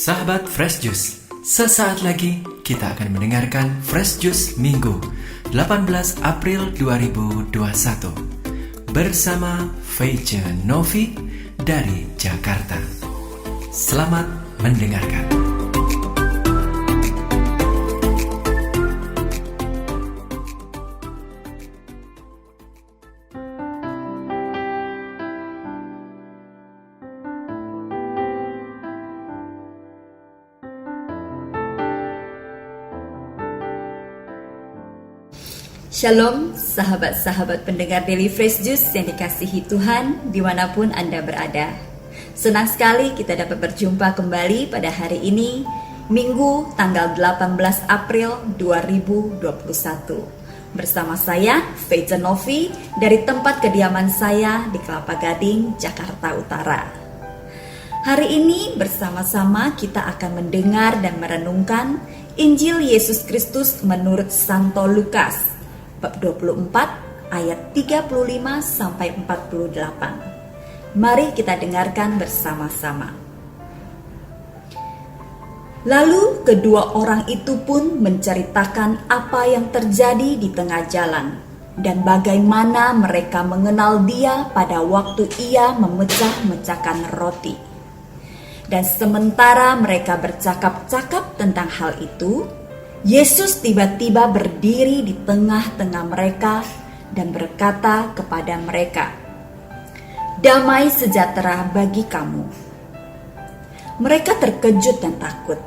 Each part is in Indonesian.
Sahabat Fresh Juice, sesaat lagi kita akan mendengarkan Fresh Juice Minggu 18 April 2021 bersama Feice Novi dari Jakarta. Selamat mendengarkan. Shalom sahabat-sahabat pendengar Daily Fresh Juice yang dikasihi Tuhan dimanapun Anda berada. Senang sekali kita dapat berjumpa kembali pada hari ini, Minggu tanggal 18 April 2021. Bersama saya, Feice Novi, dari tempat kediaman saya di Kelapa Gading, Jakarta Utara. Hari ini bersama-sama kita akan mendengar dan merenungkan Injil Yesus Kristus menurut Santo Lukas bab 24 ayat 35 sampai 48. Mari kita dengarkan bersama-sama. Lalu kedua orang itu pun menceritakan apa yang terjadi di tengah jalan dan bagaimana mereka mengenal Dia pada waktu Ia memecah-mecahkan roti. Dan sementara mereka bercakap-cakap tentang hal itu, Yesus tiba-tiba berdiri di tengah-tengah mereka dan berkata kepada mereka, "Damai sejahtera bagi kamu." Mereka terkejut dan takut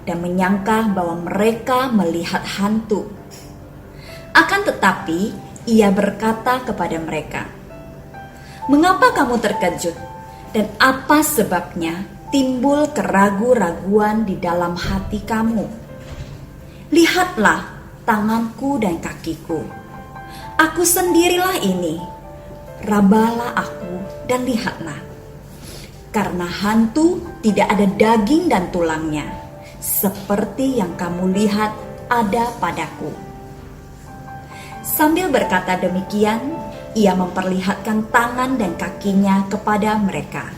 dan menyangka bahwa mereka melihat hantu. Akan tetapi, Ia berkata kepada mereka, "Mengapa kamu terkejut? Dan apa sebabnya timbul keraguan-raguan di dalam hati kamu? Lihatlah tanganku dan kakiku. Aku sendirilah ini. Rabalah aku dan lihatlah. Karena hantu tidak ada daging dan tulangnya, seperti yang kamu lihat ada padaku." Sambil berkata demikian, Ia memperlihatkan tangan dan kakinya kepada mereka.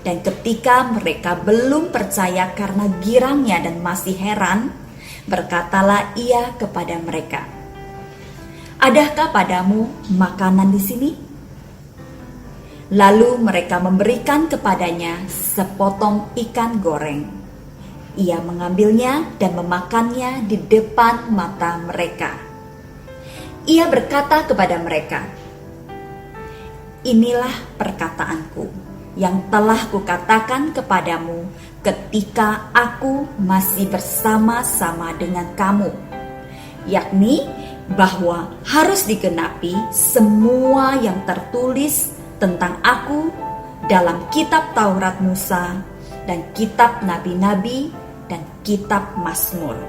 Dan ketika mereka belum percaya karena girangnya dan masih heran, berkatalah Ia kepada mereka, "Adakah padamu makanan di sini?" Lalu mereka memberikan kepadanya sepotong ikan goreng. Ia mengambilnya dan memakannya di depan mata mereka. Ia berkata kepada mereka, "Inilah perkataanku yang telah kukatakan kepadamu ketika aku masih bersama-sama dengan kamu, yakni bahwa harus digenapi semua yang tertulis tentang aku dalam kitab Taurat Musa dan kitab Nabi-Nabi dan kitab Mazmur."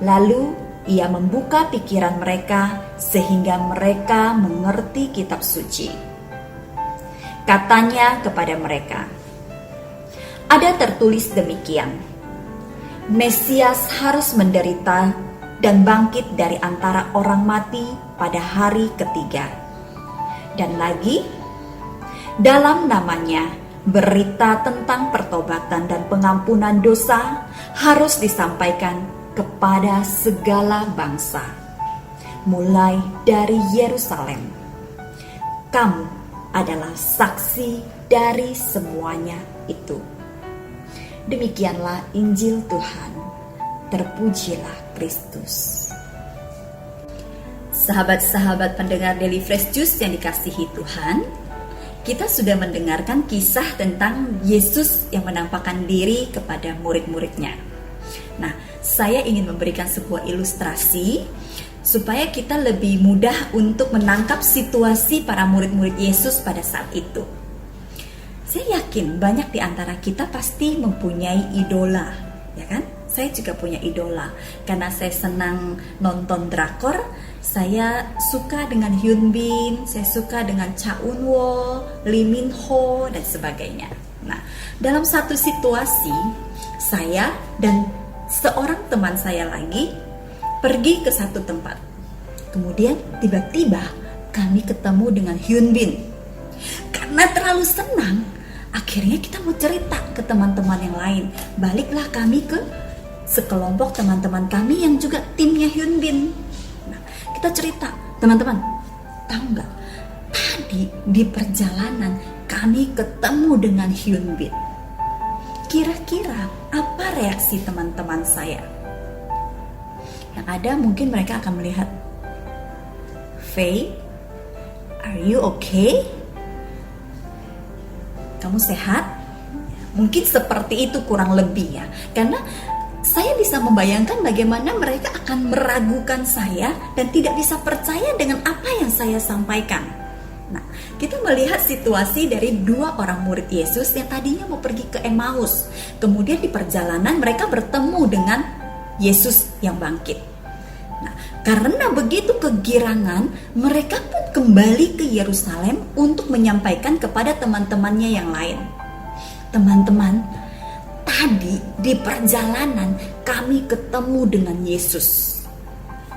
Lalu Ia membuka pikiran mereka sehingga mereka mengerti kitab suci. Katanya kepada mereka, "Ada tertulis demikian, Mesias harus menderita dan bangkit dari antara orang mati pada hari ketiga. Dan lagi, dalam namanya berita tentang pertobatan dan pengampunan dosa harus disampaikan kepada segala bangsa, mulai dari Yerusalem. Kamu adalah saksi dari semuanya itu." Demikianlah Injil Tuhan. Terpujilah Kristus. Sahabat-sahabat pendengar Daily Fresh Juice yang dikasihi Tuhan, kita sudah mendengarkan kisah tentang Yesus yang menampakkan diri kepada murid-muridnya. Nah, saya ingin memberikan sebuah ilustrasi supaya kita lebih mudah untuk menangkap situasi para murid-murid Yesus pada saat itu. Saya yakin banyak di antara kita pasti mempunyai idola, ya kan? Saya juga punya idola karena saya senang nonton drakor. Saya suka dengan Hyun Bin, saya suka dengan Cha Eun Woo, Lee Min Ho dan sebagainya. Nah, dalam satu situasi saya dan seorang teman saya lagi pergi ke satu tempat. Kemudian tiba-tiba kami ketemu dengan Hyun Bin. Karena terlalu senang, akhirnya kita mau cerita ke teman-teman yang lain. Baliklah kami ke sekelompok teman-teman kami yang juga timnya Hyun Bin. Nah, kita cerita, teman-teman, tahu nggak? Tadi di perjalanan kami ketemu dengan Hyun Bin. Kira-kira apa reaksi teman-teman saya? Yang ada mungkin mereka akan melihat, Faye, are you okay? Kamu sehat? Mungkin seperti itu kurang lebih ya. Karena saya bisa membayangkan bagaimana mereka akan meragukan saya dan tidak bisa percaya dengan apa yang saya sampaikan. Nah, kita melihat situasi dari dua orang murid Yesus yang tadinya mau pergi ke Emmaus. Kemudian di perjalanan mereka bertemu dengan Yesus yang bangkit. Nah, karena begitu kegirangan, mereka pun kembali ke Yerusalem untuk menyampaikan kepada teman-temannya yang lain. Teman-teman, tadi di perjalanan kami ketemu dengan Yesus.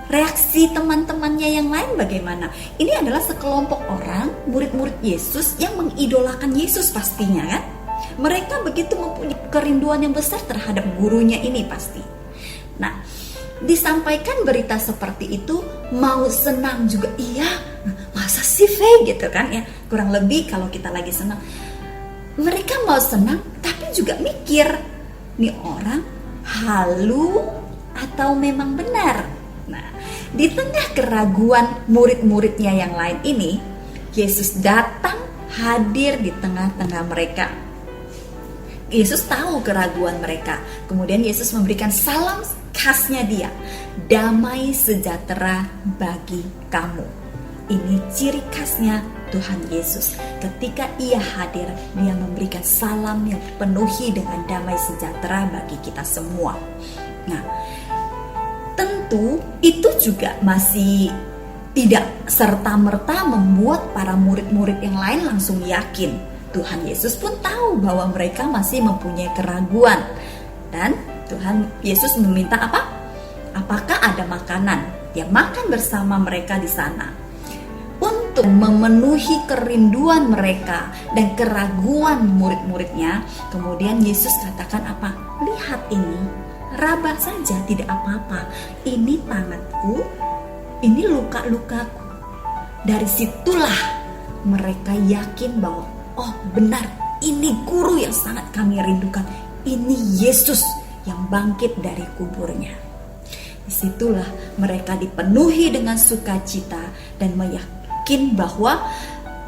Reaksi teman-temannya yang lain bagaimana? Ini adalah sekelompok orang, murid-murid Yesus yang mengidolakan Yesus pastinya kan? Mereka begitu mempunyai kerinduan yang besar terhadap gurunya ini pasti. Nah, disampaikan berita seperti itu, mau senang juga, iya, masa sih Faye gitu kan ya, kurang lebih kalau kita lagi senang. Mereka mau senang tapi juga mikir, nih orang halu atau memang benar. Nah, di tengah keraguan murid-muridnya yang lain ini, Yesus datang hadir di tengah-tengah mereka. Yesus tahu keraguan mereka. Kemudian Yesus memberikan salam khasnya dia, damai sejahtera bagi kamu. Ini ciri khasnya Tuhan Yesus. Ketika ia hadir, dia memberikan salam yang dipenuhi dengan damai sejahtera bagi kita semua. Nah, tentu itu juga masih tidak serta-merta membuat para murid-murid yang lain langsung yakin. Tuhan Yesus pun tahu bahwa mereka masih mempunyai keraguan. Dan Tuhan Yesus meminta apa? Apakah ada makanan? Dia makan bersama mereka di sana. Untuk memenuhi kerinduan mereka dan keraguan murid-muridnya, kemudian Yesus katakan apa? Lihat ini, raba saja tidak apa-apa. Ini tanganku, ini luka-lukaku. Dari situlah mereka yakin bahwa oh benar, ini guru yang sangat kami rindukan. Ini Yesus yang bangkit dari kuburnya. Disitulah mereka dipenuhi dengan sukacita dan meyakinkan bahwa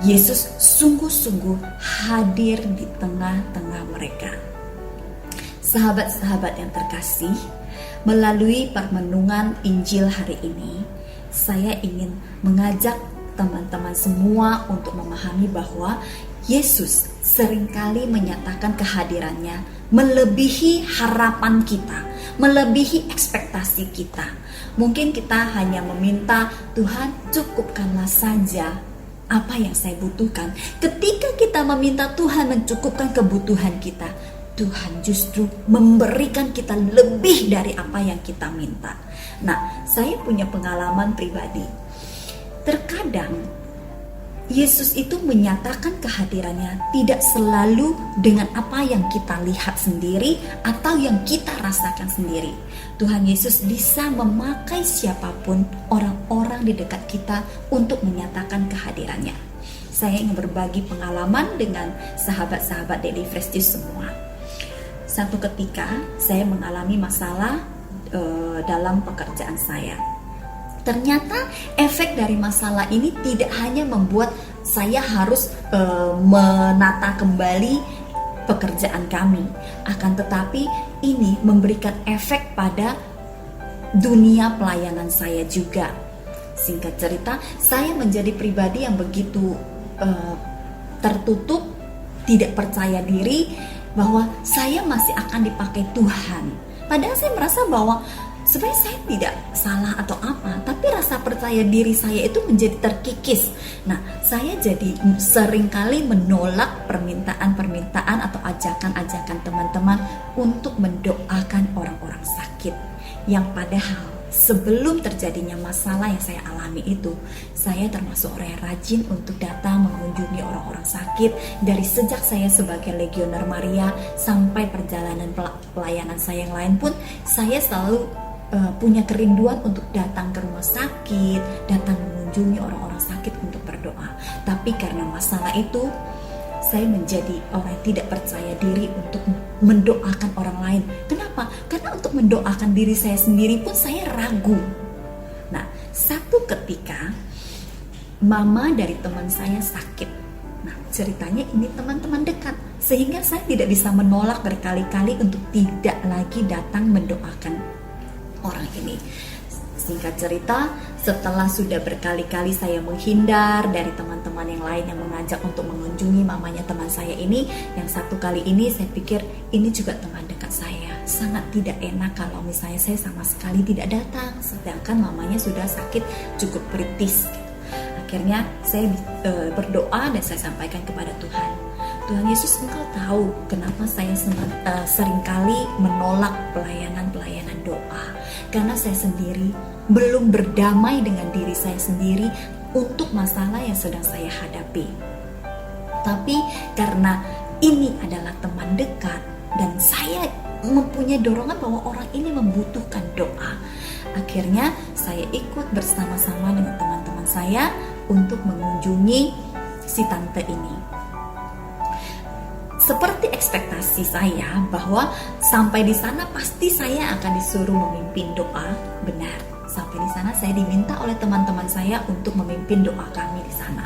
Yesus sungguh-sungguh hadir di tengah-tengah mereka. Sahabat-sahabat yang terkasih, melalui permenungan Injil hari ini, saya ingin mengajak teman-teman semua untuk memahami bahwa Yesus seringkali menyatakan kehadirannya melebihi harapan kita, melebihi ekspektasi kita. Mungkin kita hanya meminta, Tuhan cukupkanlah saja apa yang saya butuhkan. Ketika kita meminta Tuhan mencukupkan kebutuhan kita, Tuhan justru memberikan kita lebih dari apa yang kita minta. Nah, saya punya pengalaman pribadi. Terkadang Yesus itu menyatakan kehadirannya tidak selalu dengan apa yang kita lihat sendiri atau yang kita rasakan sendiri. Tuhan Yesus bisa memakai siapapun, orang-orang di dekat kita untuk menyatakan kehadirannya. Saya ingin berbagi pengalaman dengan sahabat-sahabat Daily Fresh Juice semua. Satu ketika saya mengalami masalah dalam pekerjaan saya. Ternyata efek dari masalah ini tidak hanya membuat saya harus menata kembali pekerjaan kami, akan tetapi ini memberikan efek pada dunia pelayanan saya juga. Singkat cerita, saya menjadi pribadi yang begitu tertutup, tidak percaya diri bahwa saya masih akan dipakai Tuhan. Padahal saya merasa bahwa sebenarnya saya tidak salah atau apa, tapi rasa percaya diri saya itu menjadi terkikis. Nah, saya jadi seringkali menolak permintaan-permintaan atau ajakan-ajakan teman-teman untuk mendoakan orang-orang sakit. Yang padahal sebelum terjadinya masalah yang saya alami itu, saya termasuk orang yang rajin untuk datang mengunjungi orang-orang sakit. Dari sejak saya sebagai Legioner Maria sampai perjalanan pelayanan saya yang lain pun, saya selalu punya kerinduan untuk datang ke rumah sakit, datang mengunjungi orang-orang sakit untuk berdoa. Tapi karena masalah itu, saya menjadi orang yang tidak percaya diri untuk mendoakan orang lain. Kenapa? Karena untuk mendoakan diri saya sendiri pun saya ragu. Nah, satu ketika mama dari teman saya sakit. Nah, ceritanya ini teman-teman dekat, sehingga saya tidak bisa menolak berkali-kali untuk tidak lagi datang mendoakan orang ini. Singkat cerita, setelah sudah berkali-kali saya menghindar dari teman-teman yang lain yang mengajak untuk mengunjungi mamanya teman saya ini, yang satu kali ini saya pikir ini juga teman dekat saya. Sangat tidak enak kalau misalnya saya sama sekali tidak datang, sedangkan mamanya sudah sakit cukup kritis. Akhirnya saya berdoa dan saya sampaikan kepada Tuhan. Tuhan Yesus, Engkau tahu kenapa saya seringkali menolak pelayanan doa. Karena saya sendiri belum berdamai dengan diri saya sendiri untuk masalah yang sedang saya hadapi. Tapi karena ini adalah teman dekat dan saya mempunyai dorongan bahwa orang ini membutuhkan doa, akhirnya saya ikut bersama-sama dengan teman-teman saya untuk mengunjungi si tante ini. Seperti ekspektasi saya bahwa sampai di sana pasti saya akan disuruh memimpin doa. Benar, sampai di sana saya diminta oleh teman-teman saya untuk memimpin doa kami di sana.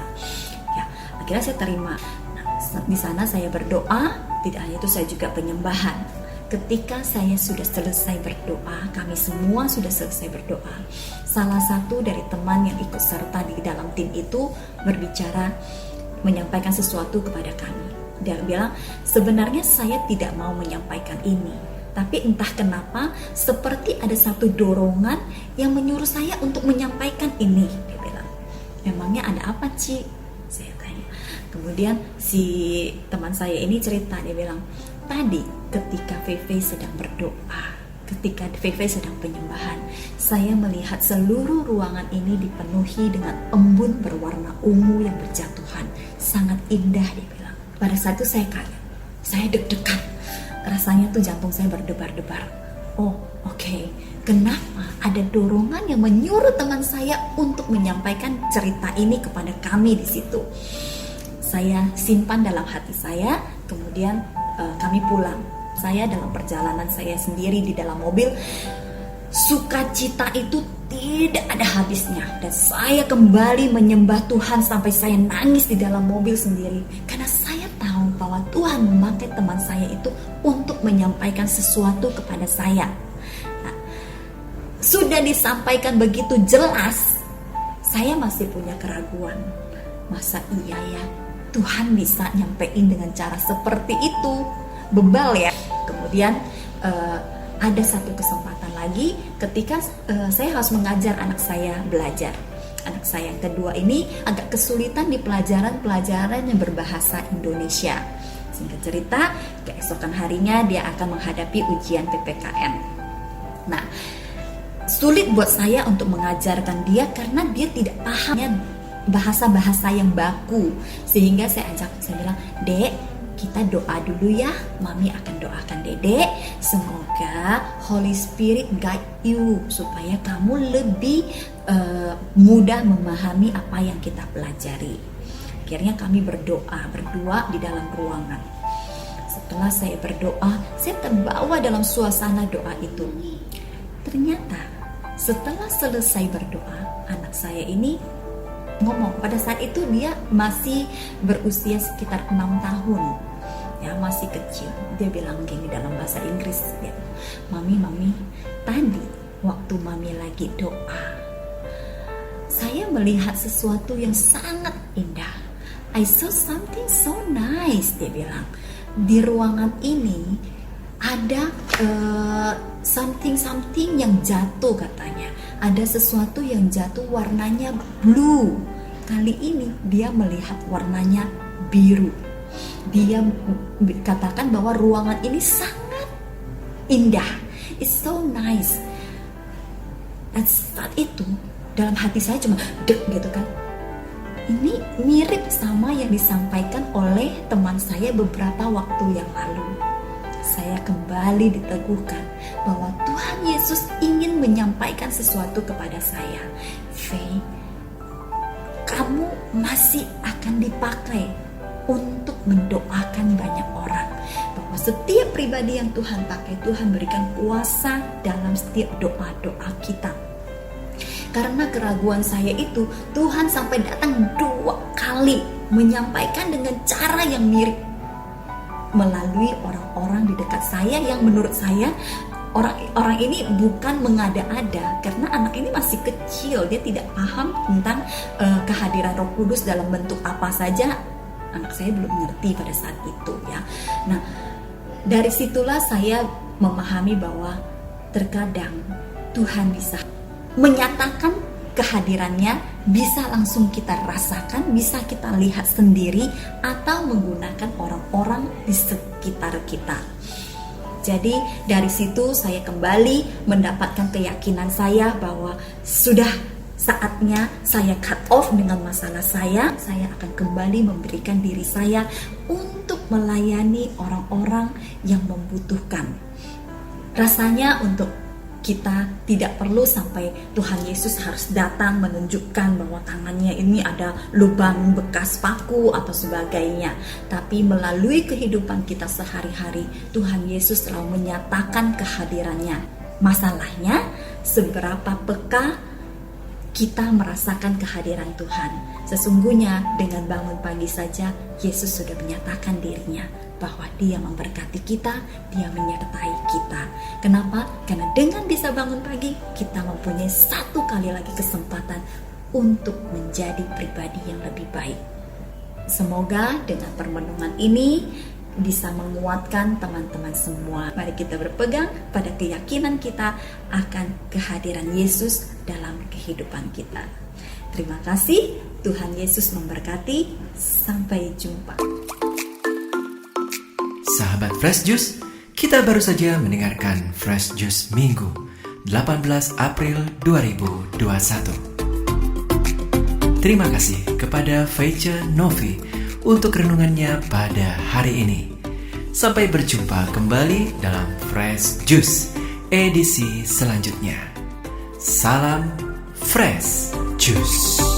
Ya, akhirnya saya terima. Nah, di sana saya berdoa, tidak hanya itu saya juga penyembahan. Ketika saya sudah selesai berdoa, kami semua sudah selesai berdoa, salah satu dari teman yang ikut serta di dalam tim itu berbicara, menyampaikan sesuatu kepada kami. Dia bilang, sebenarnya saya tidak mau menyampaikan ini, tapi entah kenapa seperti ada satu dorongan yang menyuruh saya untuk menyampaikan ini. Dia bilang, memangnya ada apa, Ci? Saya tanya. Kemudian si teman saya ini cerita, dia bilang, tadi ketika VV sedang berdoa, ketika VV sedang penyembahan, saya melihat seluruh ruangan ini dipenuhi dengan embun berwarna ungu yang berjatuhan. Sangat indah, dia bilang. Pada saat itu saya kaget, saya deg-degan, rasanya tuh jantung saya berdebar-debar. Oh, oke. Kenapa ada dorongan yang menyuruh teman saya untuk menyampaikan cerita ini kepada kami di situ? Saya simpan dalam hati saya, kemudian kami pulang. Saya dalam perjalanan saya sendiri di dalam mobil, sukacita itu tidak ada habisnya, dan saya kembali menyembah Tuhan sampai saya nangis di dalam mobil sendiri, karena saya tahu bahwa Tuhan memakai teman saya itu untuk menyampaikan sesuatu kepada saya. Nah, sudah disampaikan begitu jelas, saya masih punya keraguan. Masa iya ya Tuhan bisa nyampein dengan cara seperti itu? Bebal ya. Kemudian ada satu kesempatan lagi ketika saya harus mengajar anak saya belajar. Anak saya yang kedua ini agak kesulitan di pelajaran-pelajaran yang berbahasa Indonesia. Singkat cerita, keesokan harinya dia akan menghadapi ujian PPKN. Nah, sulit buat saya untuk mengajarkan dia karena dia tidak pahamnya bahasa-bahasa yang baku. Sehingga saya bilang, Dek, kita doa dulu ya, Mami akan doakan Dedek, semoga Holy Spirit guide you supaya kamu lebih mudah memahami apa yang kita pelajari. Akhirnya kami berdoa berdua di dalam ruangan. Setelah saya berdoa, saya terbawa dalam suasana doa itu. Ternyata setelah selesai berdoa, anak saya ini ngomong. Pada saat itu dia masih berusia sekitar 6 tahun, ya, masih kecil. Dia bilang gini dalam bahasa Inggris, ya, Mami, tadi waktu Mami lagi doa, saya melihat sesuatu yang sangat indah. I saw something so nice, dia bilang. Di ruangan ini ada something yang jatuh, katanya. Ada sesuatu yang jatuh warnanya blue. Kali ini dia melihat warnanya biru. Dia katakan bahwa ruangan ini sangat indah. It's so nice. Dan saat itu dalam hati saya cuma dek gitu kan. Ini mirip sama yang disampaikan oleh teman saya beberapa waktu yang lalu. Saya kembali diteguhkan bahwa Tuhan Yesus ingin menyampaikan sesuatu kepada saya. Faye, kamu masih akan dipakai untuk mendoakan banyak orang. Bahwa setiap pribadi yang Tuhan pakai, Tuhan berikan kuasa dalam setiap doa-doa kita. Karena keraguan saya itu, Tuhan sampai datang 2 kali menyampaikan dengan cara yang mirip melalui orang-orang di dekat saya yang menurut saya orang ini bukan mengada-ada, karena anak ini masih kecil, dia tidak paham tentang kehadiran Roh Kudus dalam bentuk apa saja. Anak saya belum mengerti pada saat itu ya. Nah, dari situlah saya memahami bahwa terkadang Tuhan bisa menyatakan kehadirannya, bisa langsung kita rasakan, bisa kita lihat sendiri, atau menggunakan orang-orang di sekitar kita. Jadi dari situ saya kembali mendapatkan keyakinan saya bahwa sudah saatnya saya cut off dengan masalah saya akan kembali memberikan diri saya untuk melayani orang-orang yang membutuhkan. Rasanya untuk kita tidak perlu sampai Tuhan Yesus harus datang menunjukkan bahwa tangannya ini ada lubang bekas paku atau sebagainya. Tapi melalui kehidupan kita sehari-hari, Tuhan Yesus selalu menyatakan kehadirannya. Masalahnya, seberapa peka kita merasakan kehadiran Tuhan. Sesungguhnya dengan bangun pagi saja, Yesus sudah menyatakan dirinya bahwa Dia memberkati kita, Dia menyertai kita. Kenapa? Karena dengan bisa bangun pagi, kita mempunyai 1 kali lagi kesempatan untuk menjadi pribadi yang lebih baik. Semoga dengan permenungan ini bisa menguatkan teman-teman semua. Mari kita berpegang pada keyakinan kita akan kehadiran Yesus dalam kehidupan kita. Terima kasih, Tuhan Yesus memberkati. Sampai jumpa. Sahabat Fresh Juice, kita baru saja mendengarkan Fresh Juice Minggu 18 April 2021. Terima kasih kepada Feice Novi untuk renungannya pada hari ini. Sampai berjumpa kembali dalam Fresh Juice edisi selanjutnya. Salam Fresh Juice.